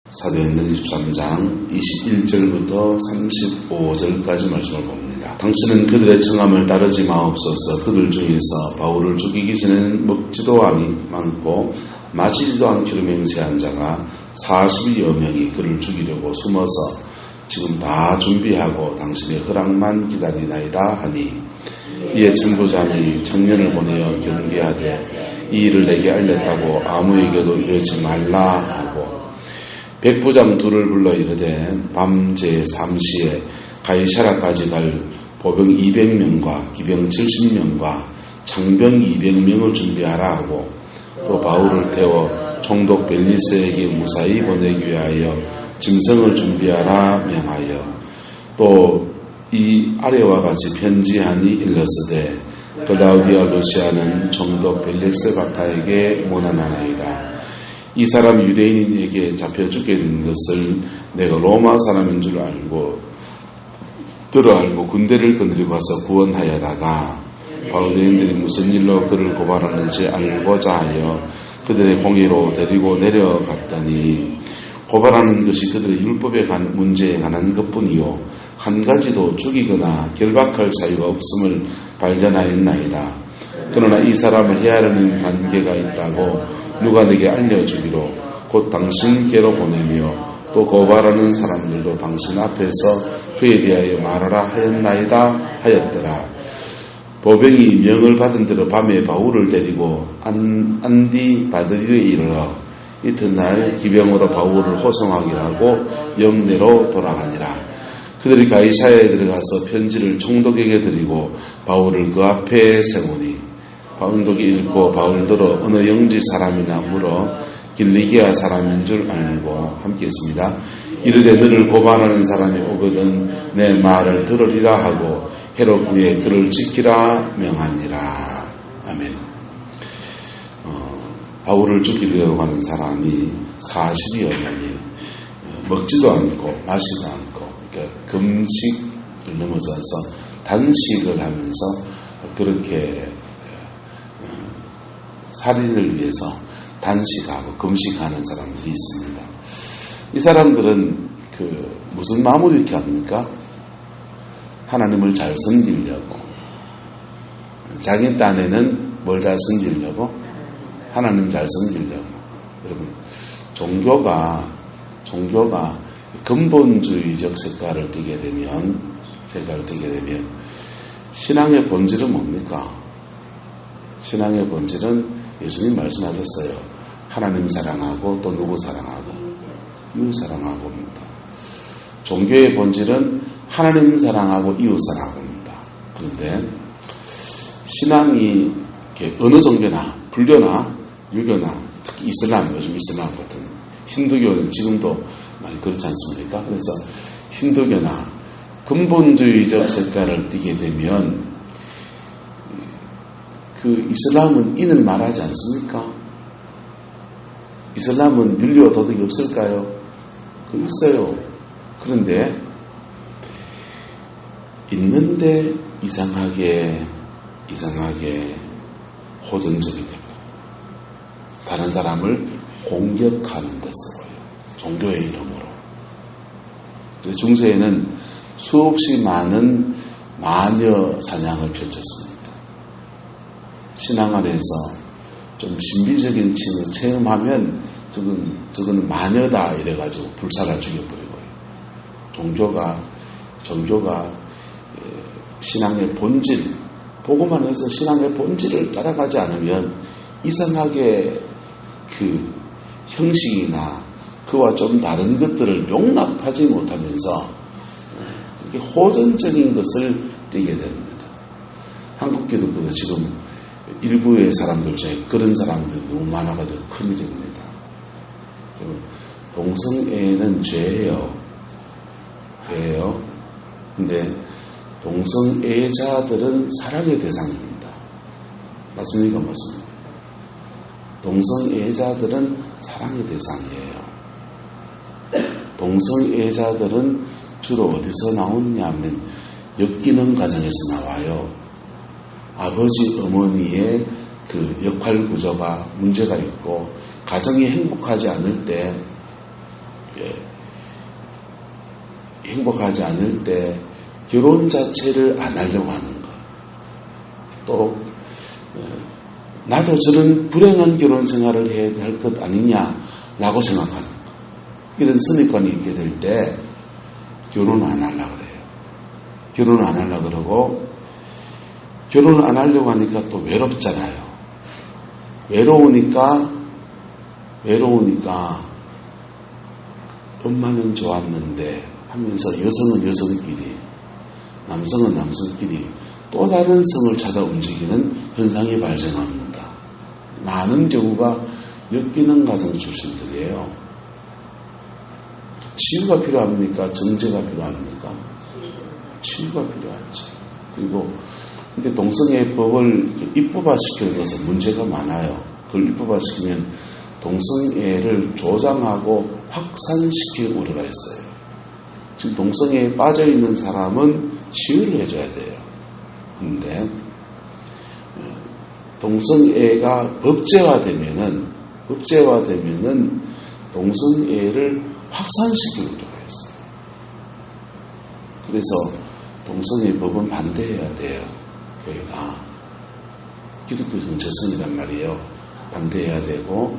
사도행전 23장 21절부터 35절까지 말씀을 봅니다. 당신은 그들의 청함을 따르지 마옵소서. 그들 중에서 바울을 죽이기 전에는 먹지도 않고 마시지도 않기로 맹세한 자가 40여 명이 그를 죽이려고 숨어서 지금 다 준비하고 당신의 허락만 기다리나이다 하니, 이에 천부장이 청년을 보내어 경계하되 이 일을 내게 알렸다고 아무에게도 이러지 말라 하고, 백부장 둘을 불러 이르되 밤 제3시에 가이사라까지 갈 보병 200명과 기병 70명과 장병 200명을 준비하라 하고, 또 바울을 태워 총독 벨리스에게 무사히 보내기 위하여 짐승을 준비하라 명하여, 또 이 아래와 같이 편지하니 일렀으되 클라우디아 루시아는 총독 벨릭스 바타에게 문안하나이다. 이 사람 유대인에게 잡혀 죽게 된 것을 내가 로마 사람인 줄 알고 군대를 거느리고 와서 구원하여다가 바울대인들이 무슨 일로 그를 고발하는지 알고자 하여 그들의 공의로 데리고 내려갔더니, 고발하는 것이 그들의 율법에 관한 문제에 관한 것뿐이요 한 가지도 죽이거나 결박할 사유가 없음을 발견하였나이다. 그러나 이 사람을 헤아리는 관계가 있다고 누가 내게 알려주기로 곧 당신께로 보내며, 또 고발하는 사람들도 당신 앞에서 그에 대하여 말하라 하였나이다 하였더라. 보병이 명을 받은 대로 밤에 바울을 데리고 안디바드리에 이르러 이튿날 기병으로 바울을 호송하게 하고 영내로 돌아가니라. 그들이 가이사야에 들어가서 편지를 총독에게 드리고 바울을 그 앞에 세우니, 총독이 읽고 바울더러 어느 영지 사람이나 물어 길리기아 사람인 줄 알고 함께 했습니다. 이르되 너를 고발하는 사람이 오거든 내 말을 들으리라 하고 헤롯 위에 그를 지키라 명하니라. 아멘. 바울을 죽이려고 하는 사람이 40여 명이 먹지도 않고 마시지도 않고, 그러니까 금식을 넘어서서 단식을 하면서 그렇게 살인을 위해서 단식하고 금식하는 사람들이 있습니다. 이 사람들은 무슨 마음으로 이렇게 합니까? 하나님을 잘 섬기려고. 자기 딴에는 뭘 잘 섬기려고? 하나님 잘 섬기려고. 여러분, 종교가 근본주의적 색깔을 띠게 되면 신앙의 본질은 뭡니까? 신앙의 본질은 예수님 말씀하셨어요. 하나님 사랑하고 또 누구 사랑하고? 이웃 사랑하고입니다. 종교의 본질은 하나님 사랑하고 이웃 사랑하고입니다. 그런데 신앙이 어느 종교나 불교나 유교나 특히 이슬람, 요즘 이슬람 같은 힌두교는 지금도 많이 그렇지 않습니까? 그래서 힌두교나 근본주의적 색깔을 띠게 되면 이슬람은 인을 말하지 않습니까? 이슬람은 윤리와 도덕이 없을까요? 있어요. 그런데 있는데 이상하게 호전적이 되고 다른 사람을 공격하는 데 쓰고요. 종교의 이름으로. 그래서 중세에는 수없이 많은 마녀 사냥을 펼쳤습니다. 신앙 안에서 좀 신비적인 칭을 체험하면 저거는 마녀다 이래가지고 불살라 죽여버리고요. 종교가 신앙의 본질, 보고만 해서 신앙의 본질을 따라가지 않으면 이상하게 형식이나 그와 좀 다른 것들을 용납하지 못하면서 호전적인 것을 띠게 됩니다. 한국 기독교도 지금 일부의 사람들 중에 그런 사람들이 너무 많아가지고 큰일입니다. 동성애는 죄예요. 근데 동성애자들은 사랑의 대상입니다. 맞습니까? 맞습니다. 동성애자들은 사랑의 대상이에요. 동성애자들은 주로 어디서 나오냐면 엮이는 가정에서 나와요. 아버지, 어머니의 역할 구조가 문제가 있고 가정이 행복하지 않을 때 행복하지 않을 때 결혼 자체를 안 하려고 하는 것. 또 나도 저런 불행한 결혼 생활을 해야 할 것 아니냐라고 생각하는 것. 이런 선입관이 있게 될 때 결혼 안 하려고 그래요. 결혼 안 하려고 그러고 결혼 안 하려고 하니까 또 외롭잖아요. 외로우니까 엄마는 좋았는데 하면서 여성은 여성끼리, 남성은 남성끼리 또 다른 성을 찾아 움직이는 현상이 발생합니다. 많은 경우가 엮이는 가정 출신들이에요. 치유가 필요합니까? 정제가 필요합니까? 치유가 필요하죠. 그리고 근데 동성애 법을 입법화시키는 것은 문제가 많아요. 그걸 입법화시키면 동성애를 조장하고 확산시킬 우려가 있어요. 지금 동성애에 빠져있는 사람은 치유를 해줘야 돼요. 근데 동성애가 법제화되면은 동성애를 확산시킬 우려가 있어요. 그래서 동성애 법은 반대해야 돼요. 교회가. 기독교 정체성이란 말이에요. 반대해야 되고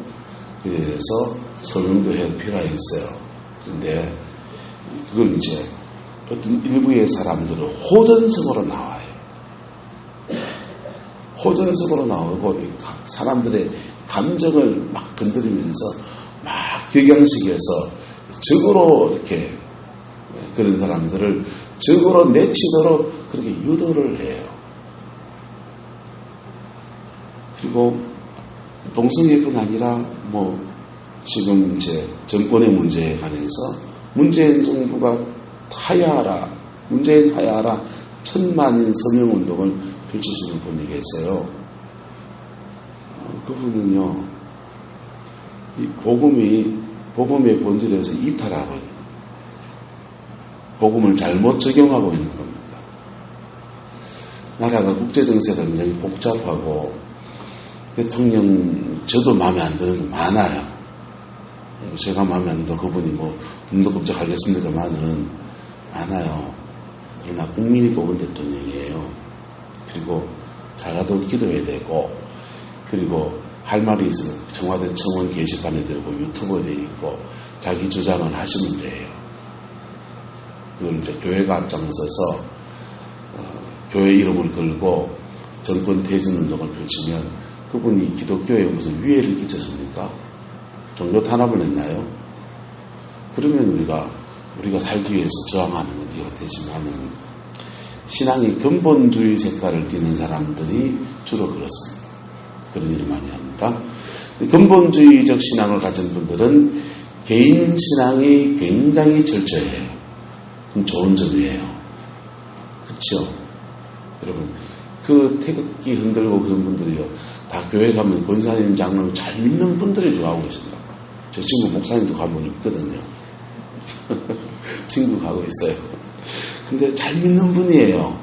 그에 대해서 설명도 해야 필요가 있어요. 그런데 그걸 이제 어떤 일부의 사람들은 호전성으로 나와요. 호전성으로 나오고 사람들의 감정을 막 건드리면서 막 격양식에서 적으로 이렇게 그런 사람들을 적으로 내치도록 그렇게 유도를 해요. 그리고 동성애뿐 아니라 지금 이제 정권의 문제에 관해서 문재인 정부가 문재인 하야하라 1000만인 서명운동을 펼치시는 분이 계세요. 그분은요, 이 복음의 본질에서 이탈하고 있는, 복음을 잘못 적용하고 있는 겁니다. 나라가 국제정세가 굉장히 복잡하고 대통령 저도 마음에 안 드는 게 많아요. 제가 마음에 안 들어 그분이 눈도 끔찍하겠습니다만은 많아요. 그러나 국민이 뽑은 대통령이에요. 그리고 잘라도 기도해야 되고, 그리고 할 말이 있으면 청와대 청원 게시판에 되고 유튜브에 돼 있고 자기 주장을 하시면 돼요. 그걸 이제 교회가 앞장서서 교회 이름을 걸고 정권 퇴진 운동을 펼치면 그분이 기독교에 무슨 위해를 끼쳤습니까? 종교 탄압을 했나요? 그러면 우리가 살기 위해서 저항하는 건 이해가 되지만은 신앙이 근본주의 색깔을 띠는 사람들이 주로 그렇습니다. 그런 일을 많이 합니다. 근본주의적 신앙을 가진 분들은 개인 신앙이 굉장히 철저해요. 그럼 좋은 점이에요. 그렇죠? 여러분, 그 태극기 흔들고 그런 분들이요, 다 교회 가면 권사님, 장로님 잘 믿는 분들이 가고 계신다. 제 친구 목사님도 가면 있거든요. 친구 가고 있어요. 근데 잘 믿는 분이에요.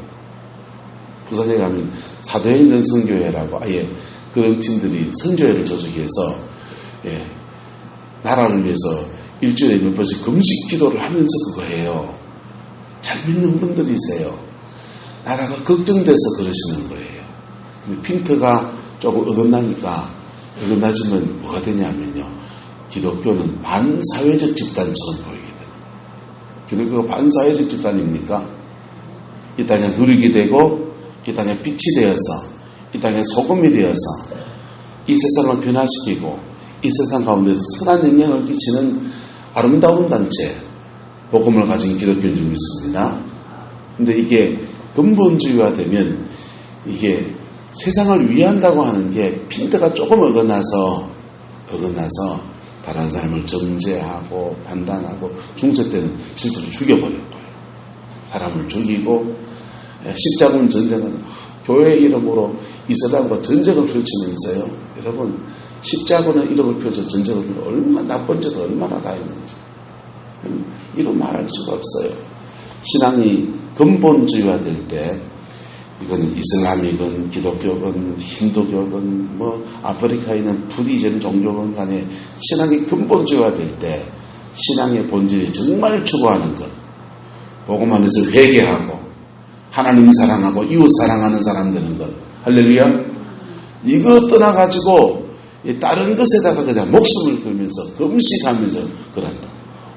부산에 가면 사도행전 선교회라고 아예 그런 팀들이 선교회를 조직해서 나라를 위해서 일주일에 몇 번씩 금식 기도를 하면서 그거 해요. 잘 믿는 분들이세요. 나라가 걱정돼서 그러시는 거예요. 근데 핀트가 조금 어긋나지면 뭐가 되냐면요, 기독교는 반사회적 집단처럼 보이게 돼요. 기독교가 반사회적 집단입니까? 이 땅에 누리게 되고 이 땅에 빛이 되어서 이 땅에 소금이 되어서 이 세상을 변화시키고 이 세상 가운데서 선한 영향을 끼치는 아름다운 단체, 복음을 가진 기독교인 줄 믿습니다. 근데 이게 근본주의화되면 이게 세상을 위한다고 하는 게 핀트가 조금 어긋나서 다른 사람을 정죄하고 판단하고 중세 때는 실제로 죽여버릴 거예요. 사람을 죽이고 십자군 전쟁은 교회 이름으로 이스라엘과 전쟁을 펼치면서요. 여러분, 십자군의 이름을 펴서 전쟁을 펼치면 얼마나 나쁜 짓을 얼마나 다 했는지 이런 말할 수가 없어요. 신앙이 근본주의화될 때 이건 이슬람이건 기독교건 힌두교건 아프리카에 있는 부디즘 종교건 간에 신앙이 근본주의화될 때 신앙의 본질이 정말 추구하는 것, 복음 안에서 회개하고 하나님 사랑하고 이웃 사랑하는 사람 되는 것, 할렐루야. 이거 떠나가지고 다른 것에다가 그냥 목숨을 걸면서 금식하면서 그런다.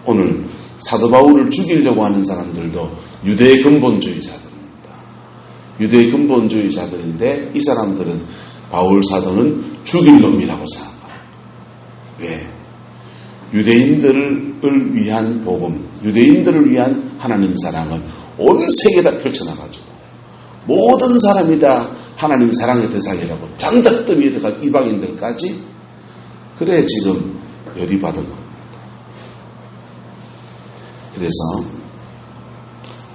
오늘 사도 바울을 죽이려고 하는 사람들도 유대의 근본주의자들입니다. 유대의 근본주의자들인데 이 사람들은 바울 사도는 죽일 놈이라고 생각합니다. 왜? 유대인들을 위한 복음, 유대인들을 위한 하나님 사랑을 온 세계에다 펼쳐나가지고 모든 사람이 다 하나님 사랑의 대상이라고 장작더미에 들어간 이방인들까지 그래 지금 열이 받은 겁니다. 그래서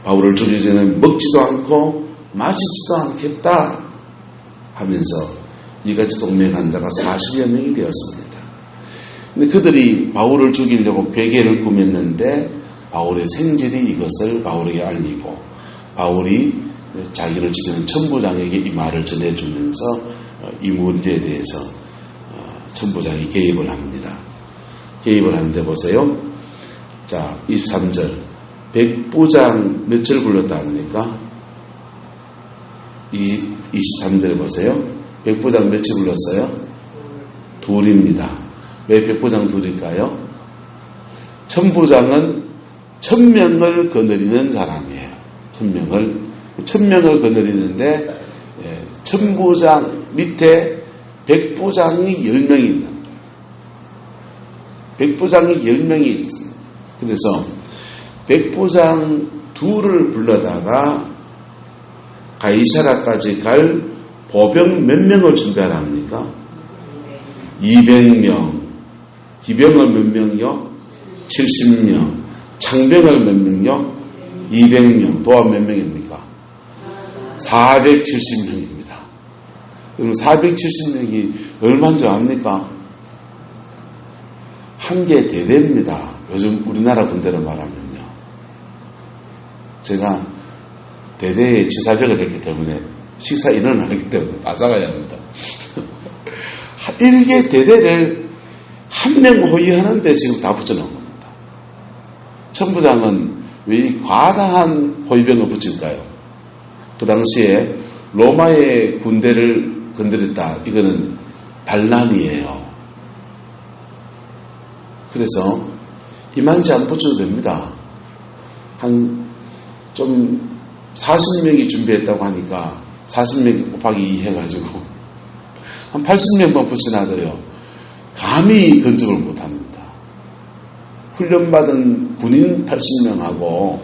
바울을 죽이기 전에 먹지도 않고 마시지도 않겠다 하면서 이같이 동맹한 자가 40여 명이 되었습니다. 근데 그들이 바울을 죽이려고 베개를 꾸몄는데 바울의 생질이 이것을 바울에게 알리고 바울이 자기를 지키는 천부장에게 이 말을 전해주면서 이 문제에 대해서 천부장이 개입을 합니다. 개입을 하는데 보세요. 자, 23절. 백부장 몇을 불렀다 합니까? 23절에 보세요. 백부장 몇을 불렀어요? 둘입니다. 왜 백부장 둘일까요? 천부장은 1000명을 거느리는 사람이에요. 1000명을 거느리는데 천부장 밑에 백부장이 10명이 있는 거예요. 백부장이 10명이 있습니다. 그래서 백부장 둘을 불러다가 가이사라까지 갈 보병 몇 명을 준비하라 합니까? 200명. 기병을 몇 명이요? 70명. 창병을 몇 명이요? 200명. 도합 몇 명입니까? 470명입니다. 그럼 470명이 얼마인 줄 압니까? 한 개 대대입니다. 요즘 우리나라 군대로 말하면요. 제가 대대에 지사병을 했기 때문에 식사 인원을 하기 때문에 빠져가야 합니다. 1개 대대를 한 명 호위하는데 지금 다 붙여놓은 겁니다. 천부장은 왜 이 과다한 호위병을 붙일까요? 그 당시에 로마의 군대를 건드렸다. 이거는 반란이에요. 그래서 이만치 안 붙여도 됩니다. 한 좀 40명이 준비했다고 하니까 40명 곱하기 2 해가지고 한 80명만 붙여놔도요. 감히 건축을 못합니다. 훈련받은 군인 80명하고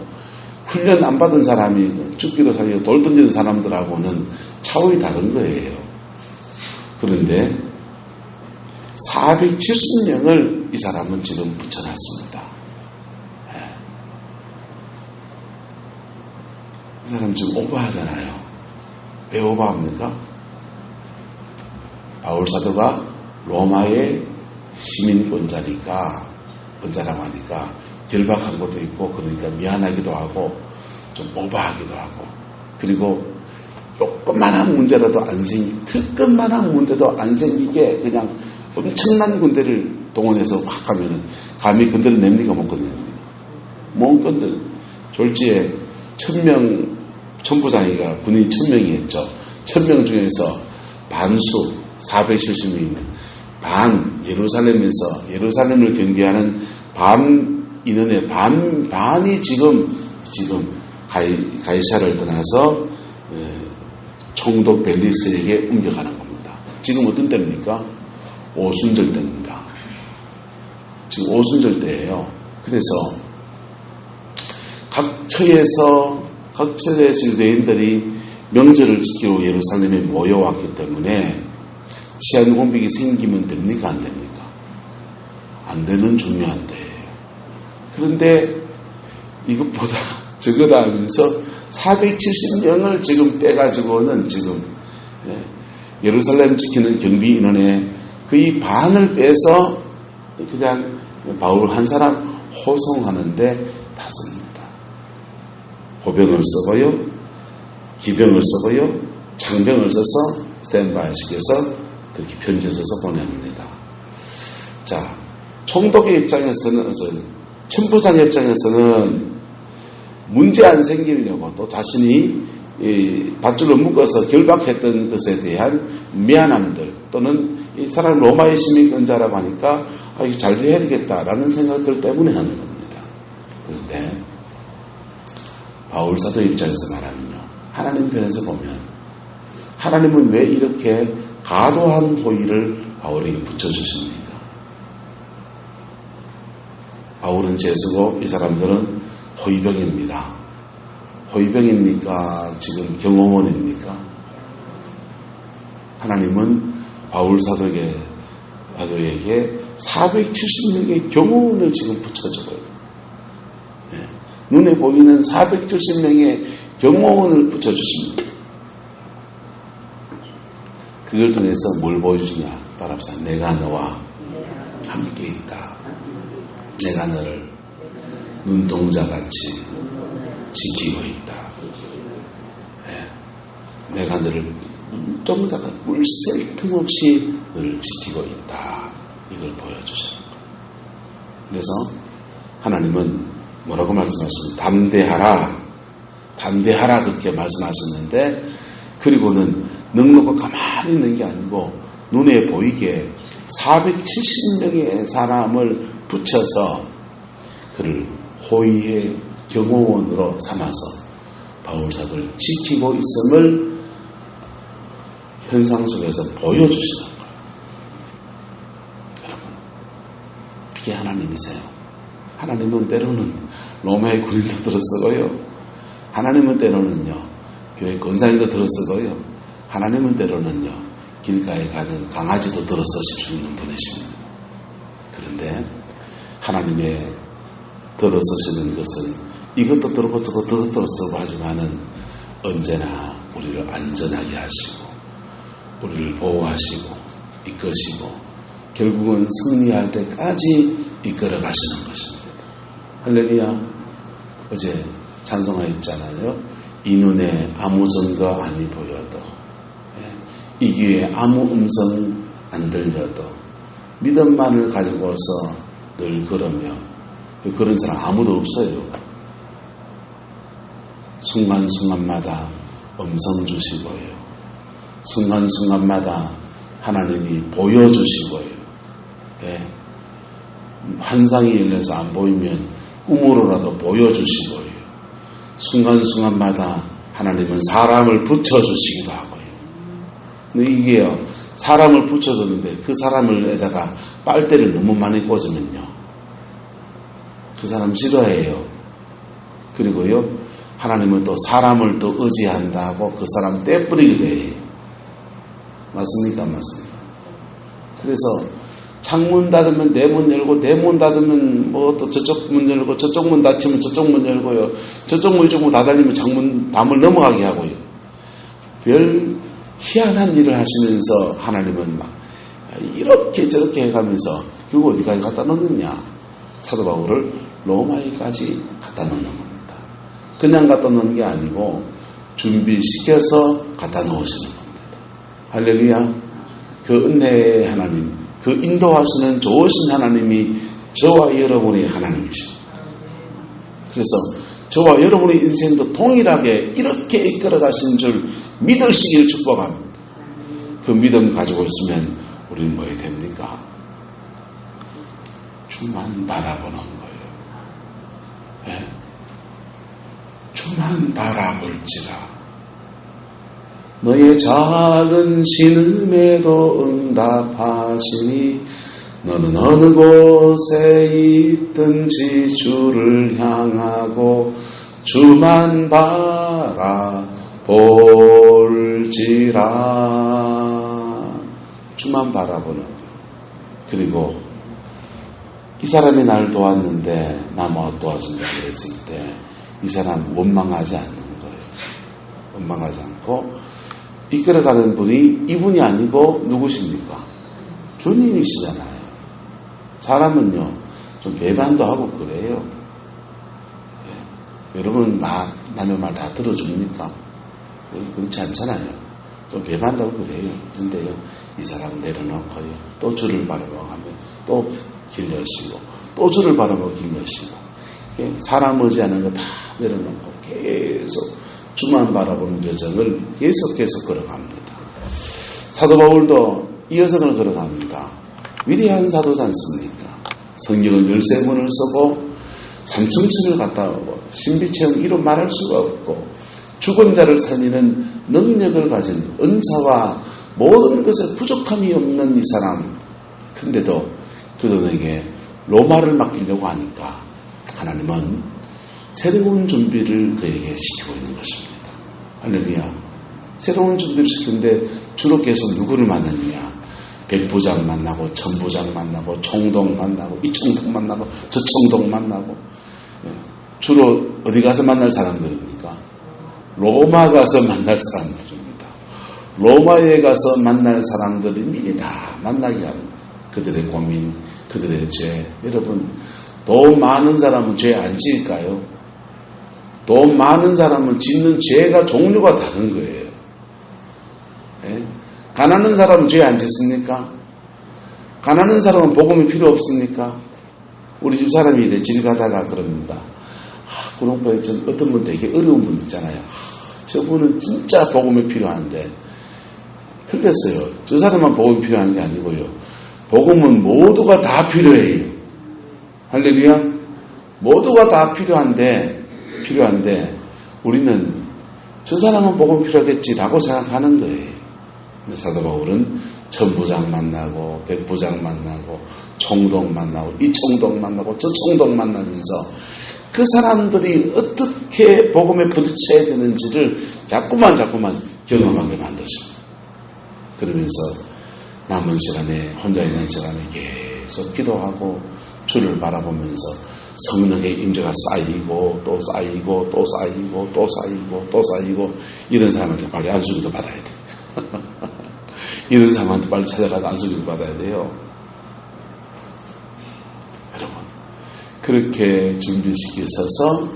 훈련 안 받은 사람이 죽기로 살기로 돌 던지는 사람들하고는 차원이 다른 거예요. 그런데 470명을 이 사람은 지금 붙여놨습니다. 이 사람 지금 오버하잖아요. 왜 오버합니까? 바울 사도가 로마의 시민권자라고 하니까 결박한 것도 있고 그러니까 미안하기도 하고 좀 오버하기도 하고 그리고 조금만한 문제라도 안 특급만한 문제도 안 생기게 그냥 엄청난 군대를 동원해서 확 하면은 감히 군대를 냅니까 못 건드립니다. 못 건드. 졸지에 1000명 천부장이가 군인이 1000명이 했죠. 1000명 중에서 반수 470명이면 반 예루살렘을 경계하는 반 인원의 반이 지금 가이사를 떠나서 총독 벨리스에게 옮겨가는 겁니다. 지금 어떤 때입니까? 오순절 때입니다. 지금 오순절 때예요. 그래서 각 처에서 유대인들이 명절을 지키고 예루살렘에 모여왔기 때문에 시한 공백이 생기면 됩니까? 안 됩니까? 안 되면 중요한 때예요. 그런데 이것보다 적어다 하면서 470명을 지금 빼가지고는 지금 예루살렘 지키는 경비 인원의 거의 반을 빼서 그냥 바울 한 사람 호송하는데 다 씁니다. 보병을 쓰고요, 기병을 쓰고요, 장병을 써서 스탠바이 시켜서 그렇게 편지를 써서 보냅니다. 자, 총독의 입장에서는 천부장의 입장에서는 문제 안 생기려고 또 자신이 밧줄로 묶어서 결박했던 것에 대한 미안함들 또는 이 사람 로마의 시민권자라고 하니까 이거 잘 해야 되겠다라는 생각들 때문에 하는 겁니다. 그런데 바울 사도 입장에서 말하면요. 하나님 편에서 보면 하나님은 왜 이렇게 과도한 호의를 바울에게 붙여주십니까? 바울은 죄수고 이 사람들은 호의병입니다. 호의병입니까? 지금 경호원입니까? 하나님은 바울 사도에게 470명의 경호원을 지금 붙여줘요. 네. 눈에 보이는 470명의 경호원을 붙여주십니다. 그걸 통해서 뭘 보여주냐? 따라합시다. 내가 너와 함께 있다. 내가 너를 눈동자같이 지키고 있다. 네. 내가 너를 눈동자같이 물샐 틈 없이 너를 지키고 있다. 이걸 보여주시는 거예요. 그래서 하나님은 뭐라고 말씀하십니까? 담대하라 그렇게 말씀하셨는데 그리고는 넉넉히 가만히 있는 게 아니고 눈에 보이게 470명의 사람을 붙여서 그를 호의의 경호원으로 삼아서 바울 사도를 지키고 있음을 현상 속에서 보여주시는 거예요. 여러분, 그게 하나님이세요. 하나님은 때로는 로마의 군인도 들어서고요. 하나님은 때로는요, 교회 권사님도 들어서고요. 하나님은 때로는요, 길가에 가는 강아지도 들어서실 수 있는 분이십니다. 그런데 하나님의 들어서시는 것은 이것도 들고 저것도 들어서고 하지만은 언제나 우리를 안전하게 하시고 우리를 보호하시고 이끄시고 결국은 승리할 때까지 이끌어 가시는 것입니다. 할렐루야. 어제 찬송하였잖아요. 이 눈에 아무 증거 아니 보여도 이 귀에 아무 음성 안 들려도 믿음만을 가지고서 늘 걸으며 그런 사람 아무도 없어요. 순간순간마다 음성 주시고요. 순간순간마다 하나님이 보여주시고요. 예. 환상이 열려서 안 보이면 꿈으로라도 보여주시고요. 순간순간마다 하나님은 사람을 붙여주시기도 하고요. 근데 이게요, 사람을 붙여줬는데 그 사람을에다가 빨대를 너무 많이 꽂으면요, 그 사람 싫어해요. 그리고요, 하나님은 또 사람을 또 의지한다고 그 사람 떼뿌리기도 해요. 맞습니까? 맞습니까? 그래서 창문 닫으면 내 문 열고 내 문 닫으면 뭐 또 저쪽 문 열고 저쪽 문 닫히면 저쪽 문 열고요. 저쪽 문 이쪽 문 닫으면 창문 담을 넘어가게 하고요. 별 희한한 일을 하시면서 하나님은 막 이렇게 저렇게 해가면서 결국 어디까지 갖다 놓느냐? 사도 바울을 로마에까지 갖다 놓는 겁니다. 그냥 갖다 놓는 게 아니고 준비시켜서 갖다 놓으시는 겁니다. 할렐루야. 그 은혜의 하나님, 그 인도하시는 좋으신 하나님이 저와 여러분의 하나님이십니다. 그래서 저와 여러분의 인생도 동일하게 이렇게 이끌어 가신 줄 믿으시길 축복합니다. 그 믿음 가지고 있으면 우리는 뭐 해야 됩니까? 주만 바라보는 거예요. 네? 주만 바라볼지라. 너의 작은 신음에도 응답하시니 너는 어느 곳에 있든지 주를 향하고 주만 바라볼지라. 주만 바라보는. 그리고 이 사람이 날 도왔는데 나 뭐 도와준다 그랬을 때 이 사람 원망하지 않는 거예요. 원망하지 않고 이끌어가는 분이 이분이 아니고 누구십니까? 주님이시잖아요. 사람은요, 좀 배반도 하고 그래요. 네. 여러분, 남의 말 다 들어줍니까? 그렇지 않잖아요. 좀 배반도 하고 그래요. 근데요, 이 사람 내려놓고요, 또 주를 바라보고 하면 또 길러시고, 또 주를 바라보고 길러시고, 사람 의지하는 거 다 내려놓고 계속 주만 바라보는 여정을 계속 걸어갑니다. 사도 바울도 이 여정을 걸어갑니다. 위대한 사도지 않습니까? 성경을 13권을 쓰고 삼층천을 갔다 오고 신비체험 이루 말할 수가 없고 죽은 자를 살리는 능력을 가진 은사와 모든 것에 부족함이 없는 이 사람, 근데도 그들에게 로마를 맡기려고 하니까 하나님은 새로운 준비를 그에게 시키고 있는 것입니다. 할렐루야. 새로운 준비를 시키는데 주로 계속 누구를 만났느냐? 백부장 만나고 천부장 만나고 총독 만나고 이 총독 만나고 저 총독 만나고. 주로 어디 가서 만날 사람들입니까? 로마 가서 만날 사람들입니다. 로마에 가서 만날 사람들이 미리 다 만나게 합니다. 그들의 고민, 그들의 죄. 여러분, 돈 많은 사람은 죄 안 지을까요? 돈 많은 사람은 짓는 죄가 종류가 다른 거예요. 예? 가난한 사람은 죄 안 짓습니까? 가난한 사람은 복음이 필요 없습니까? 우리 집 사람이 이제 길 가다가 그럽니다. 구룡포에 어떤 분 되게 어려운 분 있잖아요. 저분은 진짜 복음이 필요한데 틀렸어요. 저 사람만 복음이 필요한 게 아니고요. 복음은 모두가 다 필요해요. 할렐루야. 모두가 다 필요한데 우리는 저 사람은 복음 필요하겠지라고 생각하는 거예요. 근데 사도 바울은 천부장 만나고 백부장 만나고 총독 만나고 이 총독 만나고 저 총독 만나면서 그 사람들이 어떻게 복음에 부딪혀야 되는지를 자꾸만 경험하게 만드십니다. 그러면서 남은 시간에 혼자 있는 시간에 계속 기도하고 주를 바라보면서 성령의 임재가 쌓이고 또 쌓이고 또 쌓이고 또 쌓이고 또 쌓이고 이런 사람한테 빨리 안수기도 받아야 돼요. 이런 사람한테 빨리 찾아가서 안수기도 받아야 돼요. 여러분, 그렇게 준비시키셔서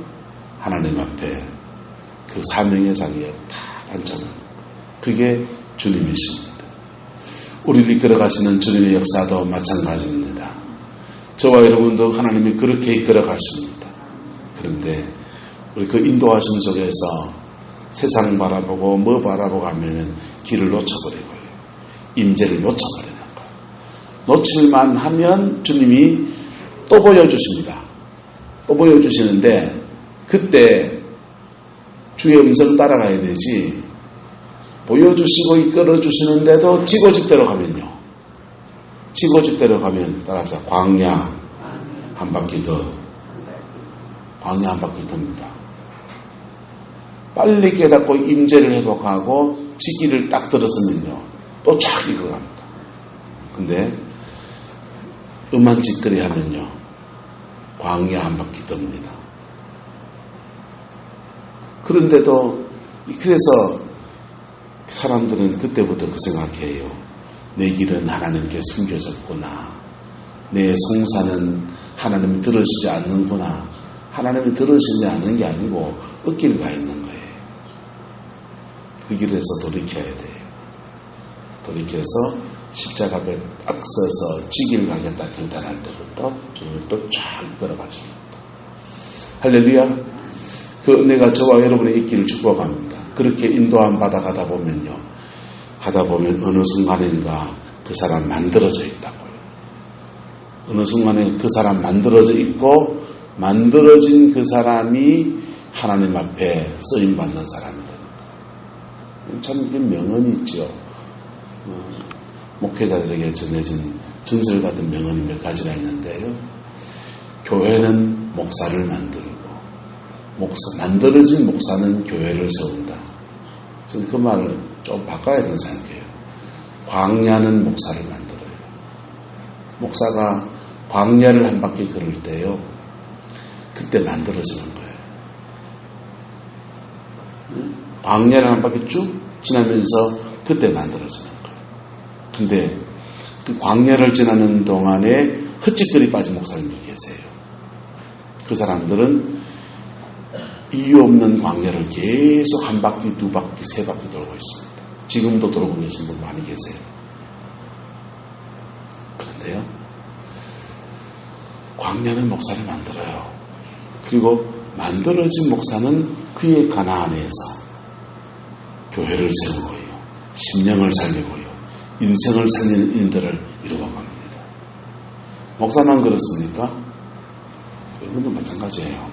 하나님 앞에 그 사명의 자리에 다 앉혀놓은 그게 주님이십니다. 우리를 이끌어가시는 주님의 역사도 마찬가지입니다. 저와 여러분도 하나님이 그렇게 이끌어가십니다. 그런데 우리 그 인도하심 속에서 세상 바라보고 뭐 바라보고 하면 길을 놓쳐버리고요. 임재를 놓쳐버리는 거예요. 놓칠만 하면 주님이 또 보여주십니다. 또 보여주시는데 그때 주의 음성 따라가야 되지. 보여주시고 이끌어주시는데도 지고집대로 가면요. 지고집대로 가면 따라합시다. 광야 한 바퀴 더. 광야 한 바퀴 더입니다. 빨리 깨닫고 임재를 회복하고 지기를 딱 들었으면요. 또 쫙 이끌어갑니다. 근데 음한 짓거리 하면요. 광야 한 바퀴 돕니다. 그런데도 그래서 사람들은 그때부터 그 생각해요. 내 길은 하나님께 숨겨졌구나. 내 송사는 하나님이 들으시지 않는구나. 하나님이 들으시지 않는 게 아니고 엇길 가 있는 거예요. 그 길에서 돌이켜야 돼요. 돌이켜서 십자가 앞에 딱 서서 지길 가겠다 결단할 때부터 주님을 또 쫙 걸어가십니다. 할렐루야. 그 은혜가 저와 여러분의 있기를 축복합니다. 그렇게 인도함 받아 가다 보면요. 가다 보면 어느 순간인가 그 사람 만들어져 있다고요. 어느 순간에 그 사람 만들어져 있고 만들어진 그 사람이 하나님 앞에 쓰임받는 사람들. 참 명언이 있죠. 목회자들에게 전해진 전설 같은 명언이 몇 가지가 있는데요. 교회는 목사를 만들고 만들어진 목사는 교회를 세운다. 저는 그 말을 좀 바꿔야 된다고 생각해요. 광야는 목사를 만들어요. 목사가 광야를 한 바퀴 걸을 때요. 그때 만들어지는 거예요. 광야를 한 바퀴 쭉 지나면서 그때 만들어지는 거예요. 근데 그 광야를 지나는 동안에 헛짓거리 빠진 목사님들이 계세요. 그 사람들은 이유 없는 광야를 계속 한 바퀴, 두 바퀴, 세 바퀴 돌고 있습니다. 지금도 돌고 계신 분 많이 계세요. 그런데요, 광야는 목사를 만들어요. 그리고 만들어진 목사는 그의 가나 안에서 교회를 세우고요, 심령을 살리고요, 인생을 살리는 일들을 이루어갑니다. 목사만 그렇습니까? 여러분도 마찬가지예요.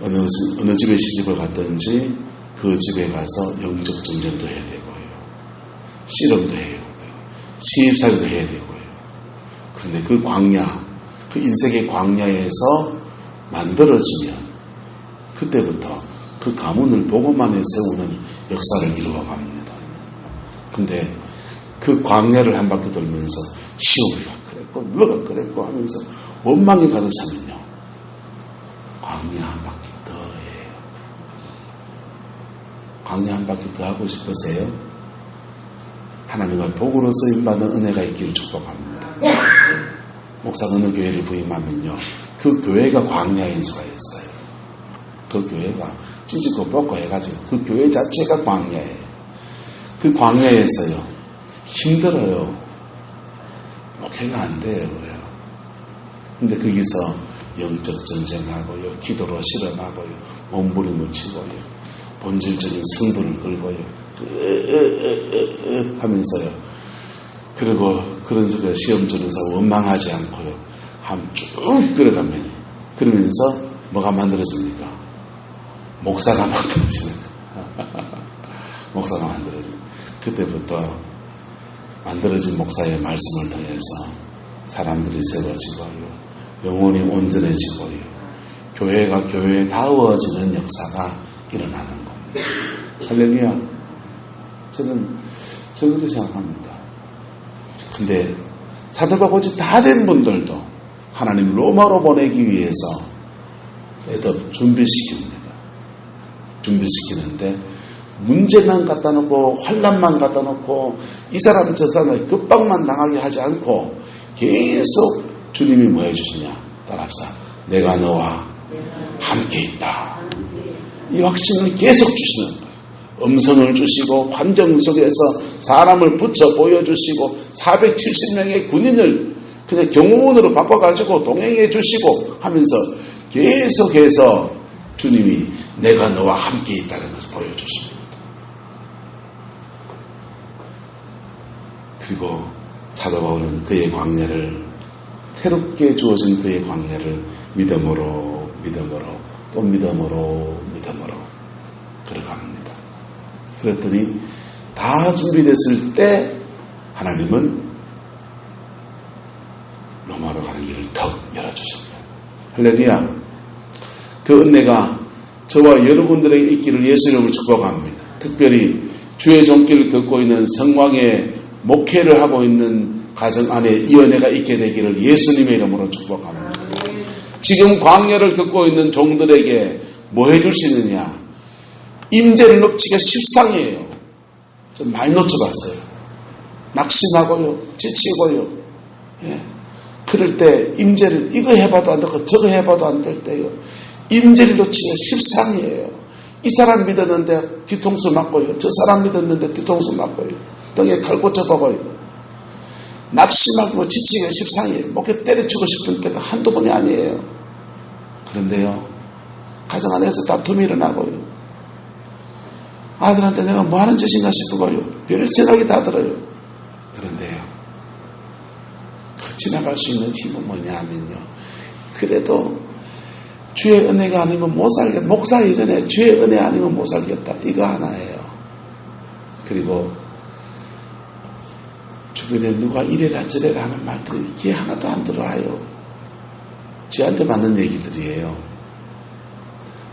어느 집에 시집을 갔든지 그 집에 가서 영적 전쟁도 해야 되고요, 씨름도 해야 되고요, 시집살이도 해야 되고요. 그런데 그 광야, 그 인생의 광야에서 만들어지면 그때부터 그 가문을 보고만에 세우는 역사를 이루어갑니다. 근데 그 광야를 한 바퀴 돌면서 시험이가 그랬고 뭐가 그랬고 하면서 원망이 가득 차면요, 광야 한 바퀴 더 해요. 광야 한 바퀴 더 하고 싶으세요? 하나님과 복으로 쓰임받는 은혜가 있기를 축복합니다. 목사가 어느 교회를 부임하면요, 그 교회가 광야인 수가 있어요. 그 교회가 찢고 뽑고 해가지고 그 교회 자체가 광야예요. 그 광야에서요, 힘들어요. 목회가 안 돼요. 근데 거기서 영적 전쟁하고요, 기도로 실험하고요, 몸부림을 치고요, 본질적인 승부를 걸고요, 하면서요. 그리고 그런 식으로 시험 주면서 원망하지 않고요, 한 쭉 끌어가면, 그러면서 뭐가 만들어집니까? 목사가 만들어지는 목사가 만들어집니다. 그때부터 만들어진 목사의 말씀을 통해서 사람들이 세워지고요, 영혼이 온전해지고요, 교회가 교회다워지는 역사가 일어나는 겁니다. 할렐루야. 저는 그렇게 생각합니다. 근데 사도가 고집 다 된 분들도 하나님 로마로 보내기 위해서 애들 준비시키는데 문제만 갖다 놓고 환난만 갖다 놓고 이 사람 저 사람 급박만 당하게 하지 않고 계속 주님이 뭐 해주시냐, 따라합시다. 내가 너와 함께 있다. 이 확신을 계속 주시는 거예요. 음성을 주시고 환경 속에서 사람을 붙여 보여주시고 470명의 군인을 그냥 경호원으로 바꿔가지고 동행해 주시고 하면서 계속해서 주님이 내가 너와 함께 있다는 것을 보여주십니다. 그리고 사도 바울은 그의 광야를, 새롭게 주어진 그의 광야를 믿음으로 또 믿음으로 걸어갑니다. 그랬더니 다 준비됐을 때 하나님은 로마로 가는 길을 턱 열어주십니다. 할렐루야. 그 은혜가 저와 여러분들에게 있기를 예수 이름으로 축복합니다. 특별히 주의 종길을 걷고 있는 성광의 목회를 하고 있는 가정 안에 이 은혜가 있게 되기를 예수님의 이름으로 축복합니다. 지금 광야를 겪고 있는 종들에게 뭐 해줄 수 있느냐? 임재를 놓치기가 십상이에요. 좀 많이 놓쳐봤어요. 낙심하고요, 지치고요. 예. 그럴 때 임재를 이거 해봐도 안 되고 저거 해봐도 안 될 때요, 임재를 놓치기가 십상이에요. 이 사람 믿었는데 뒤통수 맞고요, 저 사람 믿었는데 뒤통수 맞고요, 등에 칼 꽂혀보고요. 낙심하고 지치기가 십상이에요. 목에 때려치고 싶은 때가 한두 번이 아니에요. 그런데요, 가정 안에서 다툼이 일어나고요, 아들한테 내가 뭐 하는 짓인가 싶고요, 별 생각이 다 들어요. 그런데요, 그 지나갈 수 있는 힘은 뭐냐 하면요, 그래도 주의 은혜가 아니면 못 살겠다. 목사 이전에 주의 은혜 아니면 못 살겠다. 이거 하나예요. 그리고 주변에 누가 이래라 저래라 하는 말들이 이게 하나도 안 들어와요. 저한테 맞는 얘기들이에요.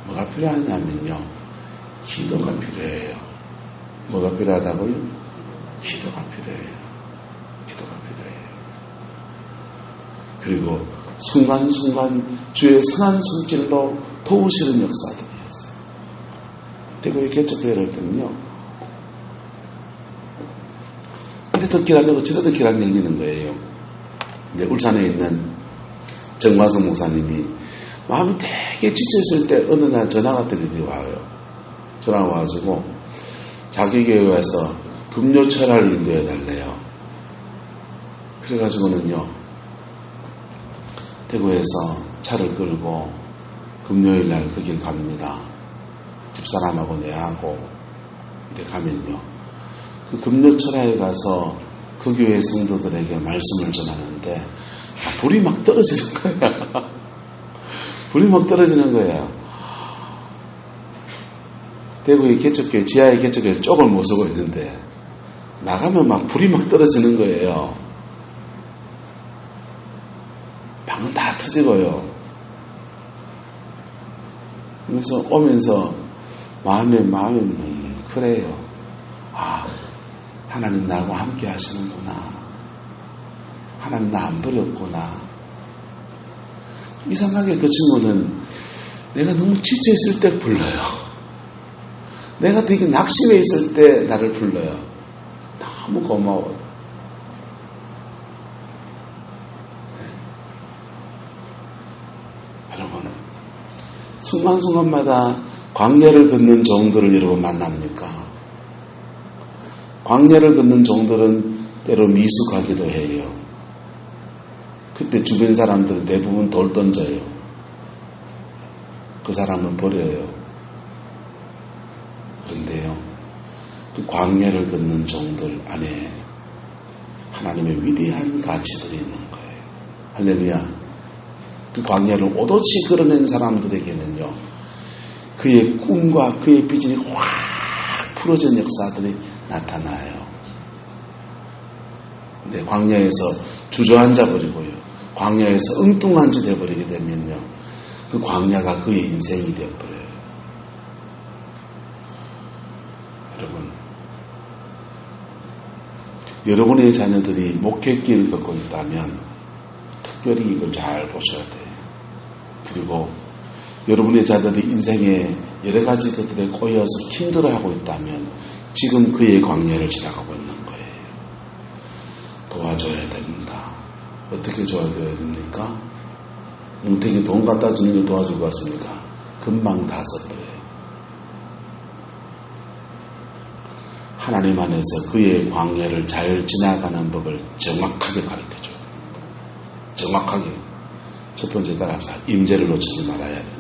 뭐가 필요하냐면요, 기도가 필요해요. 뭐가 필요하다고요? 기도가 필요해요. 기도가 필요해요. 그리고 순간순간 주의 선한 손길로 도우시는 역사들이었어요. 대구의 개척교회를 때는요, 이래도 길 안 열고 저래도 길 안 열리는 거예요. 근데 울산에 있는 정마성 목사님이 마음이 되게 지쳐있을 때 어느 날 전화가 들리더니 와요. 전화가 와가지고 자기 교회에 와서 금요철학을 인도해 달래요. 그래가지고는요, 대구에서 차를 끌고 금요일날 그 길 갑니다. 집사람하고 내하고 이렇게 가면요. 그 금요철야에 가서 그 교회 성도들에게 말씀을 전하는데 불이 막 떨어지는 거야. 불이 막 떨어지는 거예요. 대구의 개척교회, 지하의 개척교회 쪽을 못 서고 있는데 나가면 막 불이 막 떨어지는 거예요. 방은 다 터지고요. 그래서 오면서 마음이 그래요. 하나님 나하고 함께 하시는구나. 하나님 나 안 버렸구나. 이상하게 그 친구는 내가 너무 지쳐있을 때 불러요. 내가 되게 낙심해 있을 때 나를 불러요. 너무 고마워요. 여러분, 순간순간마다 광야를 걷는 종들을 여러분 만납니까? 광야를 걷는 종들은 때로 미숙하기도 해요. 그때 주변 사람들은 대부분 돌 던져요. 그 사람은 버려요. 그런데요, 그 광야를 걷는 종들 안에 하나님의 위대한 가치들이 있는 거예요. 할렐루야. 그 광야를 오롯이 걸어낸 사람들에게는요, 그의 꿈과 그의 비전이 확 풀어진 역사들이 나타나요. 근데 광야에서 주저앉아 버리고요, 광야에서 엉뚱한 짓 해버리게 되면요, 그 광야가 그의 인생이 되어버려요. 여러분, 여러분의 자녀들이 목회길을 걷고 있다면 특별히 이걸 잘 보셔야 돼요. 그리고 여러분의 자녀들이 인생에 여러 가지 것들에 꼬여서 힘들어하고 있다면 지금 그의 광야를 지나가고 있는 거예요. 도와줘야 됩니다. 어떻게 도와줘야 됩니까? 뭉탱이 돈 갖다 주는 게 도와줄 것 같습니까? 금방 다 써버려요. 하나님 안에서 그의 광야를 잘 지나가는 법을 정확하게 가르쳐줘야 됩니다. 정확하게. 첫 번째 따라서 임재를 놓치지 말아야 된다.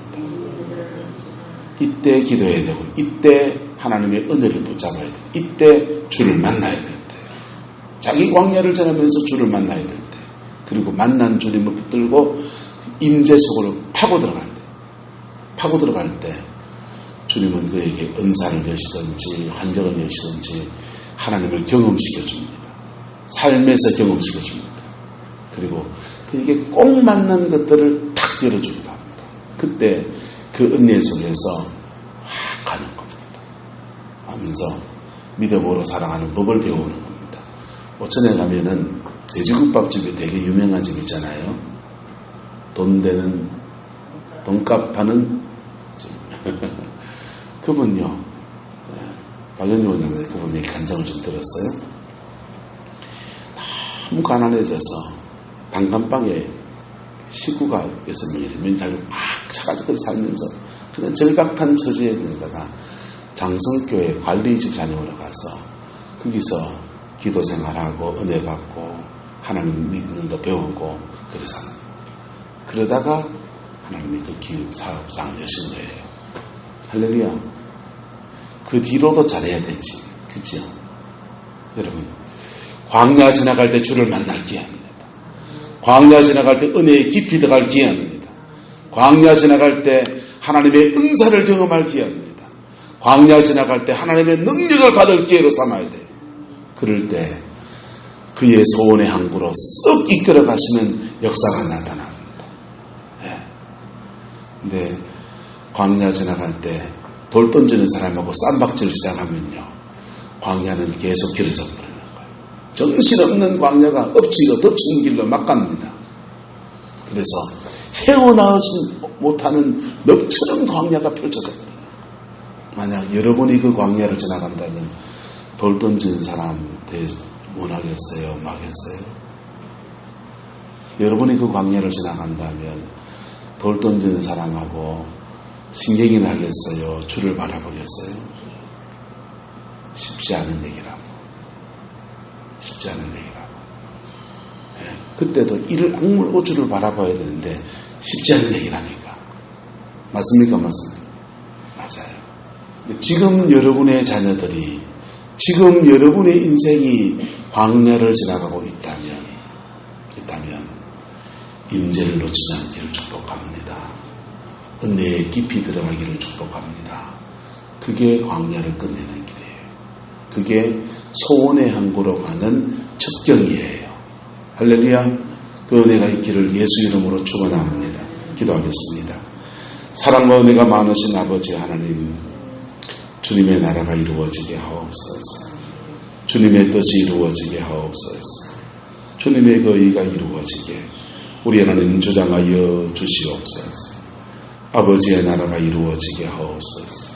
이때 기도해야 되고, 이때 하나님의 은혜를 붙잡아야 되고, 이때 주를 만나야 될 때, 자기 광야를 지나면서 주를 만나야 될 때, 그리고 만난 주님을 붙들고 임재 속으로 파고 들어갈 때 주님은 그에게 은사를 여시든지 환경을 여시든지 하나님을 경험시켜 줍니다. 삶에서 경험시켜 줍니다. 그리고 그에게 꼭 맞는 것들을 탁 열어주기도 합니다. 그때 그 은혜 속에서 확 가는 겁니다. 하면서 믿음으로 살아가는 법을 배우는 겁니다. 오천에 가면은 돼지국밥집이 되게 유명한 집 있잖아요. 돈 되는, 돈값 하는 그분요, 박연희 원장님 그분이 간증을 좀 들었어요. 너무 가난해져서 단칸방에 식구가 6명이죠. 면장이 꽉 차가지고 살면서 그냥 절박한 처지에 있다가 장성교회 관리직 자녀로 가서 거기서 기도 생활하고 은혜 받고 하나님 믿는 거 배우고 그래서 그러다가 하나님이 그 기업 사업장을 여신 거예요. 할렐루야. 그 뒤로도 잘해야 되지. 그죠? 여러분, 광야 지나갈 때 주를 만날 기회입니다. 광야 지나갈 때 은혜의 깊이 들어갈 기회입니다. 광야 지나갈 때 하나님의 은사를 경험할 기회입니다. 광야 지나갈 때 하나님의 능력을 받을 기회로 삼아야 돼요. 그럴 때 그의 소원의 항구로 쓱 이끌어 가시는 역사가 나타납니다. 근데 광야 지나갈 때 돌 던지는 사람하고 쌈박질을 시작하면요, 광야는 계속 길어져 버리는 거예요. 정신없는 광야가 엎치고 덮치는 길로 막 갑니다. 그래서 헤어나오지 못하는 넙처럼 광야가 펼쳐져 버려요. 만약 여러분이 그 광야를 지나간다면 돌 던지는 사람 원하겠어요? 막겠어요? 여러분이 그 광야를 지나간다면 돌 던지는 사람하고 신경이 나겠어요? 주를 바라보겠어요? 쉽지 않은 얘기라고. 쉽지 않은 얘기라고. 그때도 이를 악물고 주를 바라봐야 되는데 쉽지 않은 얘기라니까. 맞습니까? 맞습니까? 맞아요. 근데 지금 여러분의 자녀들이, 지금 여러분의 인생이 광야를 지나가고 있다면 임재를 놓치지 않기를 축복합니다. 은혜에 깊이 들어가기를 축복합니다. 그게 광야를 끝내는 길이에요. 그게 소원의 항구로 가는 첩경이에요. 할렐루야. 그 은혜가 있기를 예수 이름으로 축원합니다. 기도하겠습니다. 사랑과 은혜가 많으신 아버지 하나님, 주님의 나라가 이루어지게 하옵소서. 주님의 뜻이 이루어지게 하옵소서. 주님의 그 의가 이루어지게 우리 하나님 주장하여 주시옵소서. 아버지의 나라가 이루어지게 하옵소서.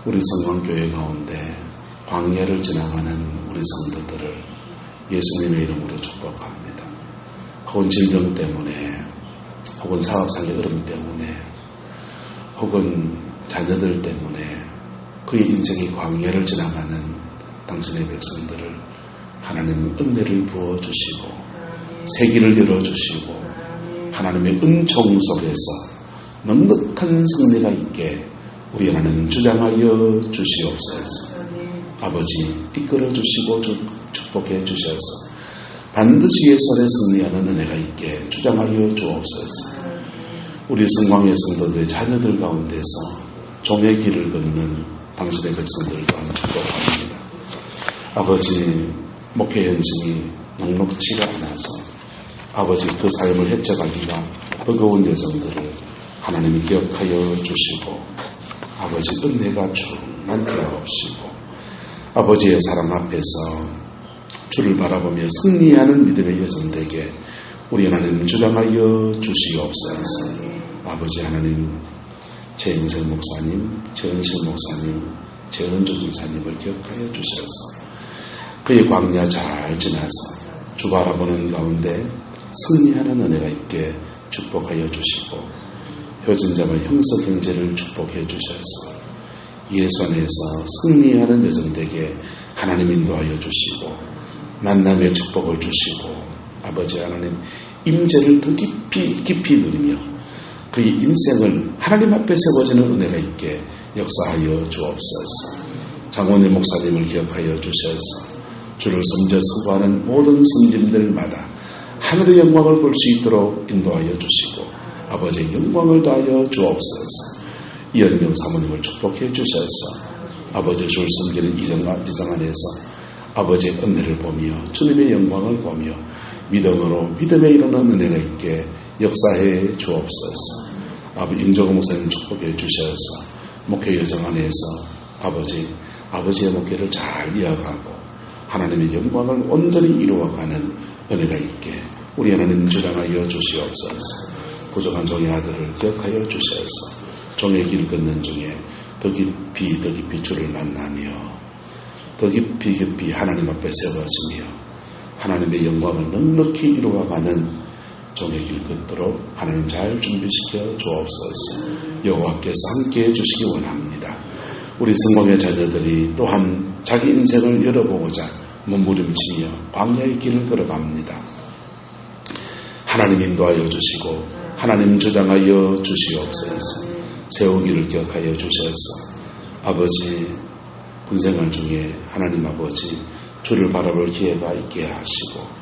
우리 성광교회 가운데 광야를 지나가는 우리 성도들을 예수님의 이름으로 축복합니다. 혹은 질병 때문에, 혹은 사업상의 어려움 때문에, 혹은 자녀들 때문에 그의 인생의 광야를 지나가는 당신의 백성들을 하나님 은혜를 부어주시고 세기를 열어주시고 하나님의 은총 속에서 넉넉한 승리가 있게 우리 하나님 주장하여 주시옵소서. 아버지 이끌어 주시고 축복해 주셔서 반드시 예선에 승리하는 은혜가 있게 주장하여 주옵소서. 우리 성광의 성도들의 자녀들 가운데서 종의 길을 걷는 당신의 백성들 또한 축복합니다. 아버지 목회 현장이 넉넉지가 않아서 아버지 그 삶을 헤쳐가기가 버거운 여정들을 하나님이 기억하여 주시고 아버지 은혜가 충만케 하옵시고 아버지의 사랑 앞에서 주를 바라보며 승리하는 믿음의 여정되게 우리 하나님 주장하여 주시옵소서. 아버지 하나님 최인성 목사님, 최은실 목사님, 최은조 중사님을 기억하여 주셔서 그의 광야 잘 지나서 주 바라보는 가운데 승리하는 은혜가 있게 축복하여 주시고 효진자와 형석 형제를 축복해 주셔서 예수 안에서 승리하는 여정되게 하나님 인도하여 주시고 만남의 축복을 주시고 아버지 하나님 임재를 더 깊이 누리며 그의 인생을 하나님 앞에 세워지는 은혜가 있게 역사하여 주옵소서. 장원일 목사님을 기억하여 주셔서 주를 섬겨 수고하는 모든 성진들마다 하늘의 영광을 볼 수 있도록 인도하여 주시고 아버지의 영광을 다하여 주옵소서. 이현명 사모님을 축복해 주셔서 아버지 주를 섬기는 이정 안에서 아버지의 은혜를 보며 주님의 영광을 보며 믿음으로 믿음에 이르는 은혜가 있게 역사해 주옵소서. 아버지 임종호 목사님 축복해 주셔서 목회 여정 안에서 아버지의 목회를 잘 이어가고 하나님의 영광을 온전히 이루어가는 은혜가 있게 우리 하나님 주장하여 주시옵소서. 부족한 종의 아들을 기억하여 주셔서 종의 길 걷는 중에 더 깊이 주를 만나며 더 깊이 하나님 앞에 세워지며 하나님의 영광을 넉넉히 이루어가는 종의 길 걷도록 하나님 잘 준비시켜 주옵소서. 여호와께서 함께해 주시기 원합니다. 우리 성공의 자녀들이 또한 자기 인생을 열어보고자 몸부림치며 광야의 길을 걸어갑니다. 하나님 인도하여 주시고 하나님 주장하여 주시옵소서. 세우기를 기억하여 주셔서 아버지 군생활 중에 하나님 아버지 주를 바라볼 기회가 있게 하시고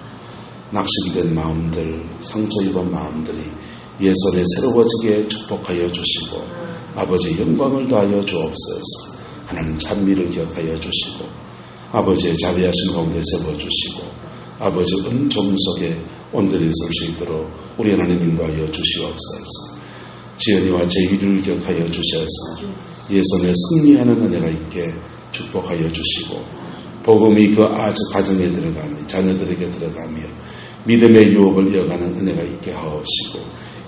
낙심된 마음들, 상처 입은 마음들이 예손에 새로워지게 축복하여 주시고 아버지의 영광을 더하여 주옵소서. 하나님 찬미를 기억하여 주시고 아버지의 자비하신 가운데 세워주시고 아버지 은총 속에 온전히 설 수 있도록 우리 하나님 인도하여 주시옵소서. 지연이와 제기를 기억하여 주셔서 예손에 승리하는 은혜가 있게 축복하여 주시고 복음이 그 가정에 들어가며 자녀들에게 들어가며 믿음의 유업을 이어가는 은혜가 있게 하옵시고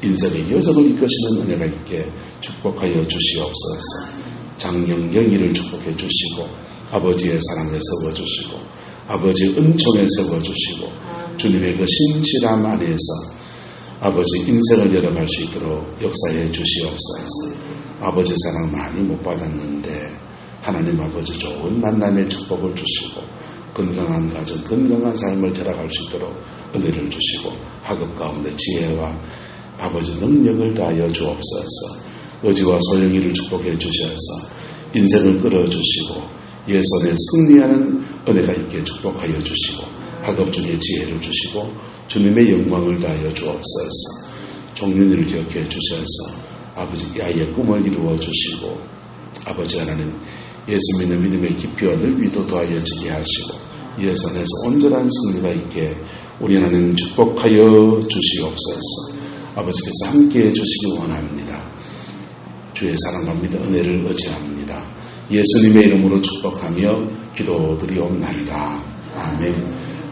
인생의 여정을 이끄시는 은혜가 있게 축복하여 주시옵소서. 장영경이를 축복해 주시고 아버지의 사랑에 세워주시고 아버지의 은총에 세워주시고 주님의 그 신실함 안에서 아버지 인생을 열어갈 수 있도록 역사해 주시옵소서. 아버지 사랑 많이 못 받았는데 하나님 아버지 좋은 만남의 축복을 주시고 건강한 가정, 건강한 삶을 살아갈 수 있도록 은혜를 주시고 학업 가운데 지혜와 아버지 능력을 다하여 주옵소서. 의지와 소영이를 축복해 주셔서 인생을 끌어주시고 예선에 승리하는 은혜가 있게 축복하여 주시고 학업 중에 지혜를 주시고 주님의 영광을 다하여 주옵소서. 종윤이를 기억해 주셔서 아버지 아이의 꿈을 이루어 주시고 아버지 하나님 예수 믿는 믿음의 깊이와 넓이도 더하여지게 하시고 예선에서 온전한 승리가 있게 우리 하나님 축복하여 주시옵소서. 아버지께서 함께해 주시기 원합니다. 주의 사랑과 믿음 은혜를 의지합니다. 예수님의 이름으로 축복하며 기도드리옵나이다. 아멘.